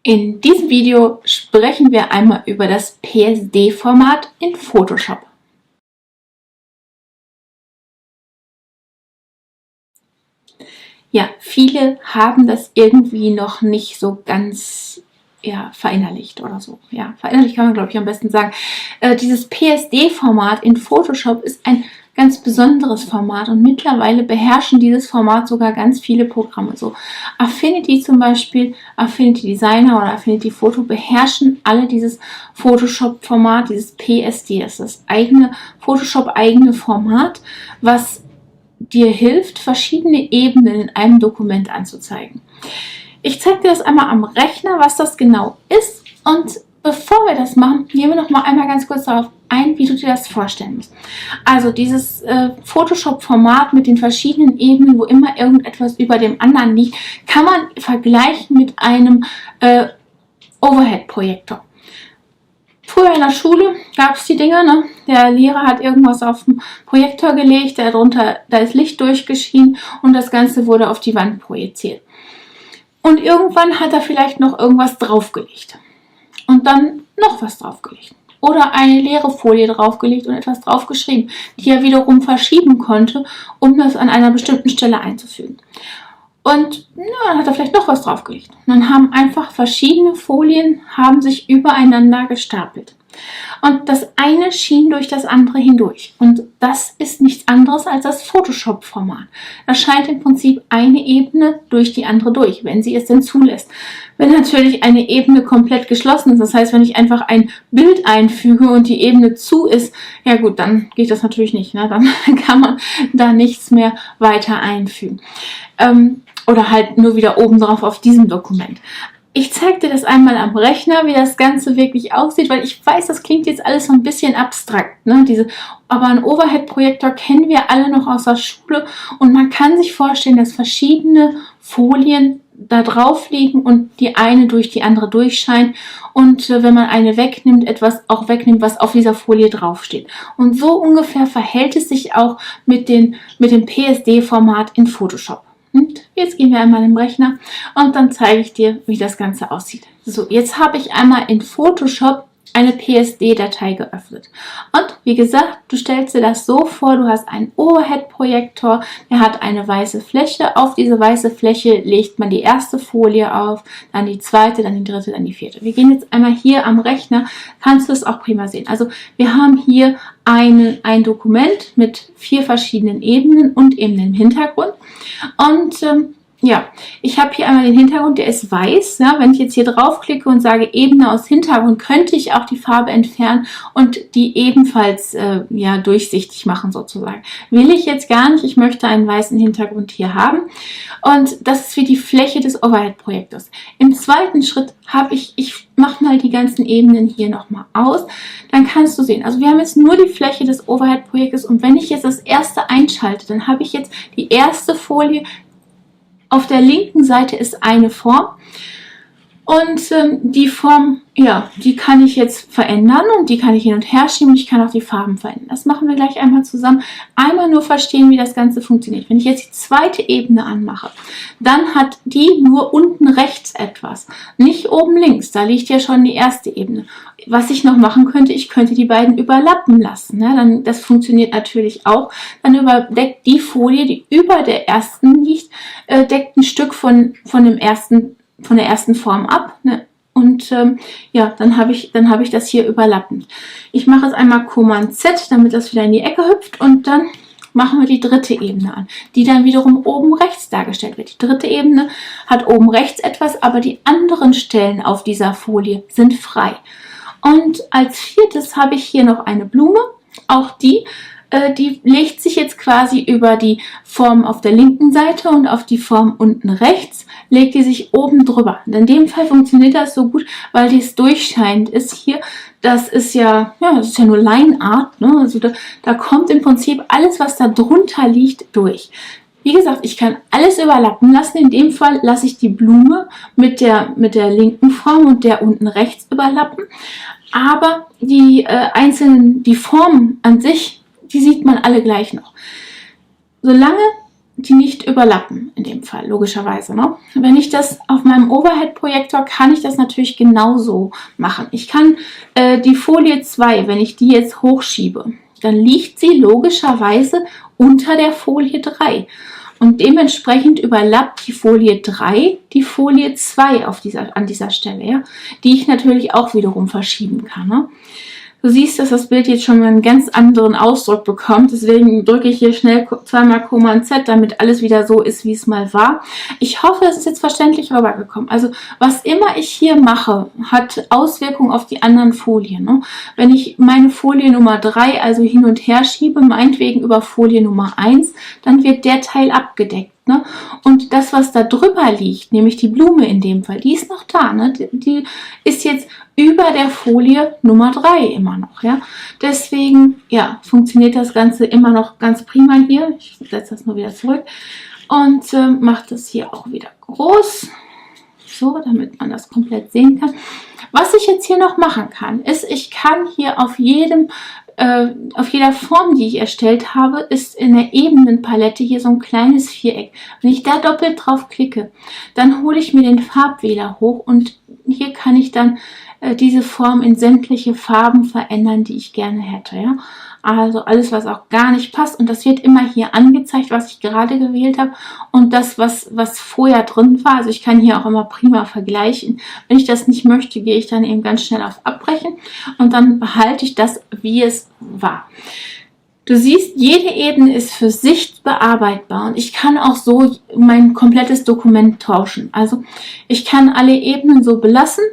In diesem Video sprechen wir einmal über das PSD-Format in Photoshop. Ja, viele haben das irgendwie noch nicht so ganz verinnerlicht oder so. Ja, verinnerlicht kann man, glaube ich, am besten sagen. Dieses PSD-Format in Photoshop ist ein ganz besonderes Format und mittlerweile beherrschen dieses Format sogar ganz viele Programme. So Affinity zum Beispiel, Affinity Designer oder Affinity Photo beherrschen alle dieses Photoshop-Format, dieses PSD. Das ist das eigene Photoshop-eigene Format, was dir hilft, verschiedene Ebenen in einem Dokument anzuzeigen. Ich zeige dir das einmal am Rechner, was das genau ist, und bevor wir das machen, gehen wir noch mal einmal ganz kurz darauf ein, wie du dir das vorstellen musst. Also dieses Photoshop-Format mit den verschiedenen Ebenen, wo immer irgendetwas über dem anderen liegt, kann man vergleichen mit einem Overhead-Projektor. Früher in der Schule gab es die Dinger, ne? Der Lehrer hat irgendwas auf den Projektor gelegt, da ist Licht durchgeschienen und das Ganze wurde auf die Wand projiziert. Und irgendwann hat er vielleicht noch irgendwas draufgelegt und dann noch was draufgelegt. Oder eine leere Folie draufgelegt und etwas draufgeschrieben, die er wiederum verschieben konnte, um das an einer bestimmten Stelle einzufügen. Und dann hat er vielleicht noch was draufgelegt. Und dann haben einfach verschiedene Folien sich übereinander gestapelt. Und das eine schien durch das andere hindurch. Und das ist nichts anderes als das Photoshop-Format. Da scheint im Prinzip eine Ebene durch die andere durch, wenn sie es denn zulässt. Wenn natürlich eine Ebene komplett geschlossen ist, das heißt, wenn ich einfach ein Bild einfüge und die Ebene zu ist, ja gut, dann geht das natürlich nicht. Ne? Dann kann man da nichts mehr weiter einfügen. Oder halt nur wieder oben drauf auf diesem Dokument. Ich zeige dir das einmal am Rechner, wie das Ganze wirklich aussieht, weil ich weiß, das klingt jetzt alles so ein bisschen abstrakt, ne? Aber einen Overhead-Projektor kennen wir alle noch aus der Schule und man kann sich vorstellen, dass verschiedene Folien da drauf liegen und die eine durch die andere durchscheint und wenn man eine wegnimmt, etwas auch wegnimmt, was auf dieser Folie draufsteht. Und so ungefähr verhält es sich auch mit dem PSD-Format in Photoshop. Und jetzt gehen wir einmal im Rechner und dann zeige ich dir, wie das Ganze aussieht. So, jetzt habe ich einmal in Photoshop eine PSD-Datei geöffnet. Und wie gesagt, du stellst dir das so vor, du hast einen Overhead-Projektor, der hat eine weiße Fläche. Auf diese weiße Fläche legt man die erste Folie auf, dann die zweite, dann die dritte, dann die vierte. Wir gehen jetzt einmal hier am Rechner, kannst du es auch prima sehen. Also wir haben hier ein Dokument mit 4 verschiedenen Ebenen und eben dem Hintergrund. Und ich habe hier einmal den Hintergrund, der ist weiß. Ja, wenn ich jetzt hier draufklicke und sage Ebene aus Hintergrund, könnte ich auch die Farbe entfernen und die ebenfalls durchsichtig machen sozusagen. Will ich jetzt gar nicht, ich möchte einen weißen Hintergrund hier haben. Und das ist wie die Fläche des Overhead-Projektors. Im zweiten Schritt habe ich mache mal die ganzen Ebenen hier nochmal aus. Dann kannst du sehen, also wir haben jetzt nur die Fläche des Overhead-Projektors und wenn ich jetzt das erste einschalte, dann habe ich jetzt die erste Folie. Auf der linken Seite ist eine Form und die Form, die kann ich jetzt verändern und die kann ich hin und her schieben und ich kann auch die Farben verändern. Das machen wir gleich einmal zusammen. Einmal nur verstehen, wie das Ganze funktioniert. Wenn ich jetzt die zweite Ebene anmache, dann hat die nur unten rechts etwas, nicht oben links. Da liegt ja schon die erste Ebene. Was ich noch machen könnte, ich könnte die beiden überlappen lassen. Ne? Das funktioniert natürlich auch. Dann überdeckt die Folie, die über der ersten liegt, deckt ein Stück von der ersten Form ab. Ne? Und dann habe ich das hier überlappend. Ich mache jetzt einmal Command Z, damit das wieder in die Ecke hüpft und dann machen wir die dritte Ebene an, die dann wiederum oben rechts dargestellt wird. Die dritte Ebene hat oben rechts etwas, aber die anderen Stellen auf dieser Folie sind frei. Und als viertes habe ich hier noch eine Blume. Auch die legt sich jetzt quasi über die Form auf der linken Seite und auf die Form unten rechts legt die sich oben drüber. Und in dem Fall funktioniert das so gut, weil dies durchscheinend ist hier. Das ist ja nur Line Art, ne? Also da kommt im Prinzip alles, was da drunter liegt, durch. Wie gesagt, ich kann alles überlappen lassen. In dem Fall lasse ich die Blume mit der linken Form und der unten rechts überlappen. Aber die Formen an sich, die sieht man alle gleich noch. Solange die nicht überlappen, in dem Fall, logischerweise. Ne? Wenn ich das auf meinem Overhead-Projektor, kann ich das natürlich genauso machen. Ich kann die Folie 2, wenn ich die jetzt hochschiebe, dann liegt sie logischerweise unter der Folie 3. Und dementsprechend überlappt die Folie 3 die Folie 2 an dieser Stelle, ja? Die ich natürlich auch wiederum verschieben kann. Ne? Du siehst, dass das Bild jetzt schon einen ganz anderen Ausdruck bekommt. Deswegen drücke ich hier schnell zweimal Command Z, damit alles wieder so ist, wie es mal war. Ich hoffe, es ist jetzt verständlich rübergekommen. Also was immer ich hier mache, hat Auswirkungen auf die anderen Folien. Ne? Wenn ich meine Folie Nummer 3 also hin und her schiebe, meinetwegen über Folie Nummer 1, dann wird der Teil abgedeckt. Ne? Und das, was da drüber liegt, nämlich die Blume in dem Fall, die ist noch da. Ne? Die ist jetzt über der Folie Nummer 3 immer noch. Ja? Deswegen ja, funktioniert das Ganze immer noch ganz prima hier. Ich setze das nur wieder zurück und mache das hier auch wieder groß, so, damit man das komplett sehen kann. Was ich jetzt hier noch machen kann, ist, ich kann hier auf jeder Form, die ich erstellt habe, ist in der Ebenenpalette hier so ein kleines Viereck. Wenn ich da doppelt drauf klicke, dann hole ich mir den Farbwähler hoch und hier kann ich dann diese Form in sämtliche Farben verändern, die ich gerne hätte. Ja? Also alles, was auch gar nicht passt. Und das wird immer hier angezeigt, was ich gerade gewählt habe. Und das, was vorher drin war. Also ich kann hier auch immer prima vergleichen. Wenn ich das nicht möchte, gehe ich dann eben ganz schnell auf Abbrechen. Und dann behalte ich das, wie es war. Du siehst, jede Ebene ist für sich bearbeitbar. Und ich kann auch so mein komplettes Dokument tauschen. Also ich kann alle Ebenen so belassen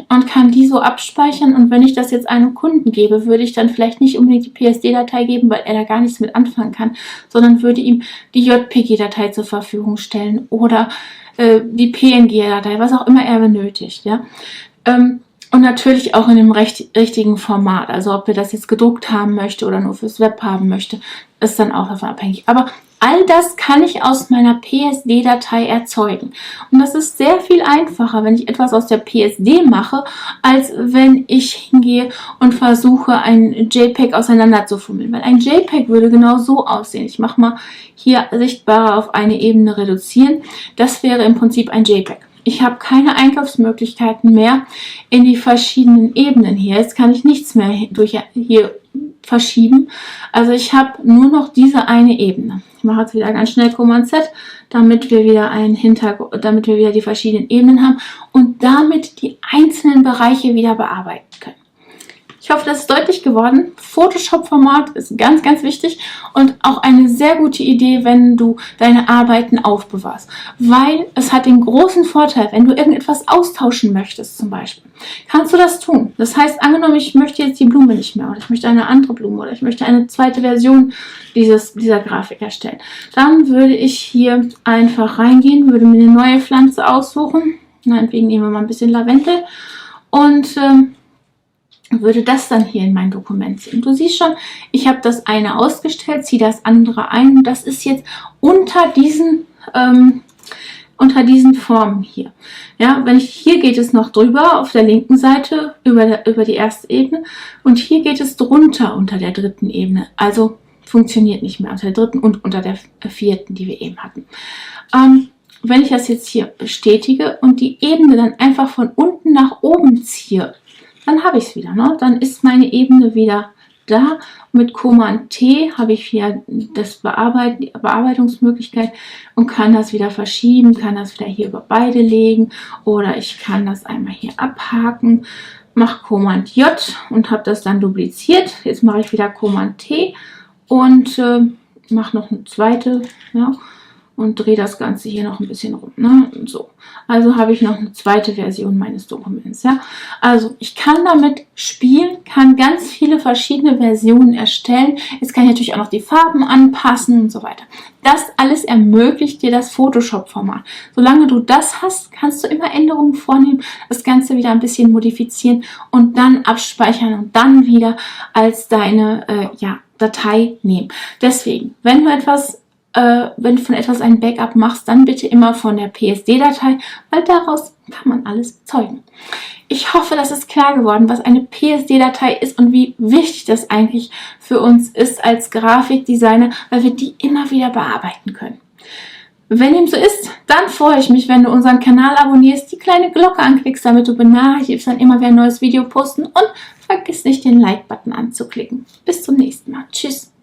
und kann die so abspeichern. Und wenn ich das jetzt einem Kunden gebe, würde ich dann vielleicht nicht unbedingt die PSD-Datei geben, weil er da gar nichts mit anfangen kann, sondern würde ihm die JPG-Datei zur Verfügung stellen oder die PNG-Datei, was auch immer er benötigt. Ja? Und natürlich auch in dem richtigen Format. Also ob er das jetzt gedruckt haben möchte oder nur fürs Web haben möchte, ist dann auch davon abhängig. Aber all das kann ich aus meiner PSD-Datei erzeugen. Und das ist sehr viel einfacher, wenn ich etwas aus der PSD mache, als wenn ich hingehe und versuche, ein JPEG auseinanderzufummeln. Weil ein JPEG würde genau so aussehen. Ich mache mal hier sichtbarer auf eine Ebene reduzieren. Das wäre im Prinzip ein JPEG. Ich habe keine Einkaufsmöglichkeiten mehr in die verschiedenen Ebenen hier. Jetzt kann ich nichts mehr hier verschieben. Also ich habe nur noch diese eine Ebene. Ich mache jetzt wieder ganz schnell Command Z, damit wir wieder die verschiedenen Ebenen haben und damit die einzelnen Bereiche wieder bearbeiten können. Ich hoffe, das ist deutlich geworden. Photoshop-Format ist ganz, ganz wichtig und auch eine sehr gute Idee, wenn du deine Arbeiten aufbewahrst. Weil es hat den großen Vorteil, wenn du irgendetwas austauschen möchtest zum Beispiel, kannst du das tun. Das heißt, angenommen, ich möchte jetzt die Blume nicht mehr oder ich möchte eine andere Blume oder ich möchte eine zweite Version dieser Grafik erstellen. Dann würde ich hier einfach reingehen, würde mir eine neue Pflanze aussuchen. Meinetwegen nehmen wir mal ein bisschen Lavendel und würde das dann hier in mein Dokument ziehen. Du siehst schon, ich habe das eine ausgestellt, ziehe das andere ein und das ist jetzt unter diesen Formen hier. Ja, hier geht es noch drüber auf der linken Seite über die erste Ebene und hier geht es drunter unter der dritten Ebene. Also funktioniert nicht mehr unter der dritten und unter der vierten, die wir eben hatten. Wenn ich das jetzt hier bestätige und die Ebene dann einfach von unten nach oben ziehe, dann habe ich es wieder. Ne? Dann ist meine Ebene wieder da. Mit Command T habe ich hier die Bearbeitungsmöglichkeit und kann das wieder verschieben, kann das wieder hier über beide legen oder ich kann das einmal hier abhaken, mache Command J und habe das dann dupliziert. Jetzt mache ich wieder Command T und mache noch eine zweite, ja, und drehe das Ganze hier noch ein bisschen rum. Ne? So. Also habe ich noch eine zweite Version meines Dokuments. Ja? Also ich kann damit spielen, kann ganz viele verschiedene Versionen erstellen. Jetzt kann ich natürlich auch noch die Farben anpassen und so weiter. Das alles ermöglicht dir das Photoshop-Format. Solange du das hast, kannst du immer Änderungen vornehmen, das Ganze wieder ein bisschen modifizieren und dann abspeichern und dann wieder als deine Datei nehmen. Deswegen, wenn du von etwas ein Backup machst, dann bitte immer von der PSD-Datei, weil daraus kann man alles zeugen. Ich hoffe, das ist klar geworden, was eine PSD-Datei ist und wie wichtig das eigentlich für uns ist als Grafikdesigner, weil wir die immer wieder bearbeiten können. Wenn dem so ist, dann freue ich mich, wenn du unseren Kanal abonnierst, die kleine Glocke anklickst, damit du benachrichtigt wirst, immer wenn wir ein neues Video posten, und vergiss nicht, den Like-Button anzuklicken. Bis zum nächsten Mal. Tschüss.